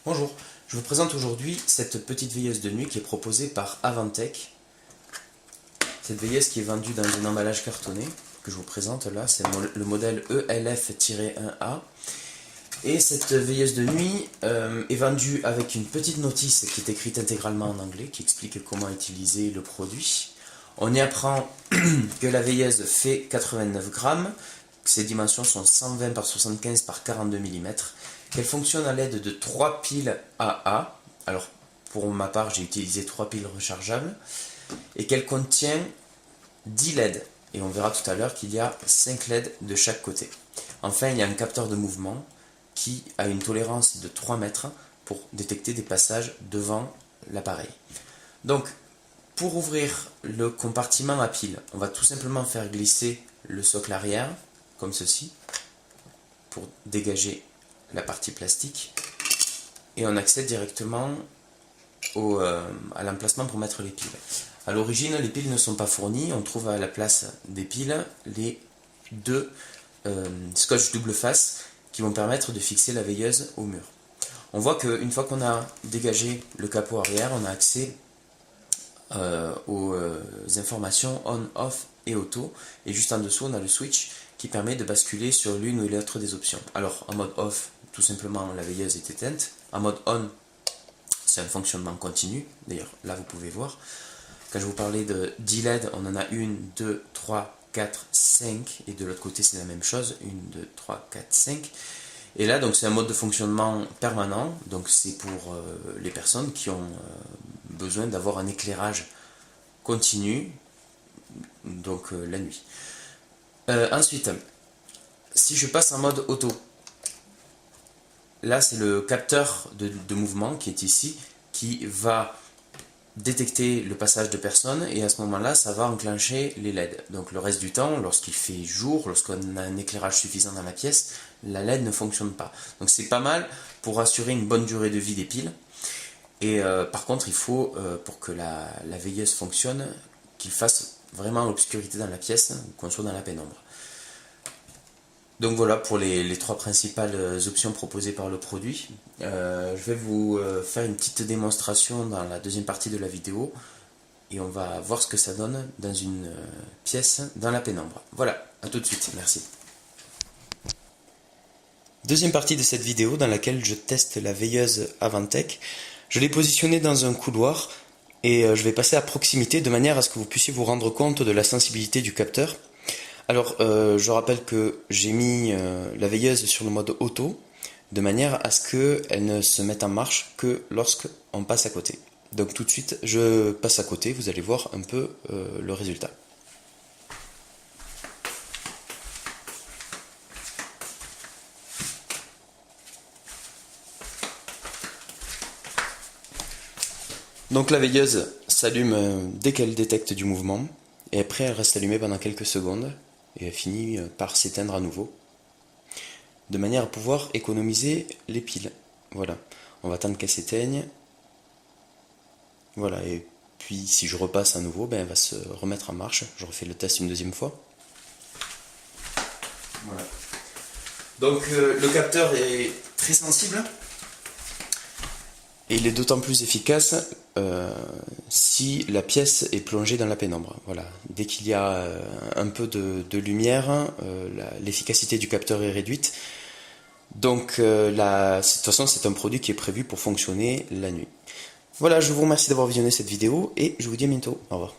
Bonjour, je vous présente aujourd'hui cette petite veilleuse de nuit qui est proposée par Avantech. Cette veilleuse qui est vendue dans un emballage cartonné que je vous présente là, c'est le modèle ELF-1A. Et cette veilleuse de nuit est vendue avec une petite notice qui est écrite intégralement en anglais, qui explique comment utiliser le produit. On y apprend que la veilleuse fait 89 grammes, que ses dimensions sont 120 par 75 par 42 mm, qu'elle fonctionne à l'aide de 3 piles AA. Alors pour ma part j'ai utilisé 3 piles rechargeables, et qu'elle contient 10 LED. Et on verra tout à l'heure qu'il y a 5 LED de chaque côté. Enfin, il y a un capteur de mouvement qui a une tolérance de 3 mètres pour détecter des passages devant l'appareil. Donc, pour ouvrir le compartiment à pile, on va tout simplement faire glisser le socle arrière, comme ceci, pour dégager la partie plastique. Et on accède directement à l'emplacement pour mettre les piles. A l'origine, les piles ne sont pas fournies. On trouve à la place des piles les deux scotch double face qui vont permettre de fixer la veilleuse au mur. On voit qu'une fois qu'on a dégagé le capot arrière, on a accès aux informations on, off et auto. Et juste en dessous, on a le switch qui permet de basculer sur l'une ou l'autre des options. Alors en mode off, tout simplement la veilleuse est éteinte. En mode on, c'est un fonctionnement continu. D'ailleurs, là vous pouvez voir. Quand je vous parlais de 10 LED, on en a 1, 2, 3, 4, 5. Et de l'autre côté, c'est la même chose. 1, 2, 3, 4, 5. Et là, donc c'est un mode de fonctionnement permanent. Donc c'est pour les personnes qui ont besoin d'avoir un éclairage continu, donc la nuit. Ensuite, si je passe en mode auto, là c'est le capteur de mouvement qui est ici, qui va détecter le passage de personnes, et à ce moment-là, ça va enclencher les LED. Donc le reste du temps, lorsqu'il fait jour, lorsqu'on a un éclairage suffisant dans la pièce, la LED ne fonctionne pas. Donc c'est pas mal pour assurer une bonne durée de vie des piles. Et par contre, il faut, pour que la veilleuse fonctionne, qu'il fasse vraiment l'obscurité dans la pièce, qu'on soit dans la pénombre. Donc voilà pour les trois principales options proposées par le produit. Je vais vous faire une petite démonstration dans la deuxième partie de la vidéo, et on va voir ce que ça donne dans une pièce dans la pénombre. Voilà, à tout de suite, merci. Deuxième partie de cette vidéo dans laquelle je teste la veilleuse Avantech. Je l'ai positionnée dans un couloir et je vais passer à proximité de manière à ce que vous puissiez vous rendre compte de la sensibilité du capteur. Alors, je rappelle que j'ai mis la veilleuse sur le mode auto, de manière à ce qu'elle ne se mette en marche que lorsqu'on passe à côté. Donc tout de suite, je passe à côté, vous allez voir un peu le résultat. Donc la veilleuse s'allume dès qu'elle détecte du mouvement, et après elle reste allumée pendant quelques secondes, et elle finit par s'éteindre à nouveau, de manière à pouvoir économiser les piles. Voilà, on va attendre qu'elle s'éteigne. Voilà, et puis si je repasse à nouveau, ben, elle va se remettre en marche. Je refais le test une deuxième fois. Voilà. Donc le capteur est très sensible, et il est d'autant plus efficace si la pièce est plongée dans la pénombre. Voilà. Dès qu'il y a un peu de lumière, l'efficacité du capteur est réduite. Donc de toute façon, c'est un produit qui est prévu pour fonctionner la nuit. Voilà, je vous remercie d'avoir visionné cette vidéo et je vous dis à bientôt. Au revoir.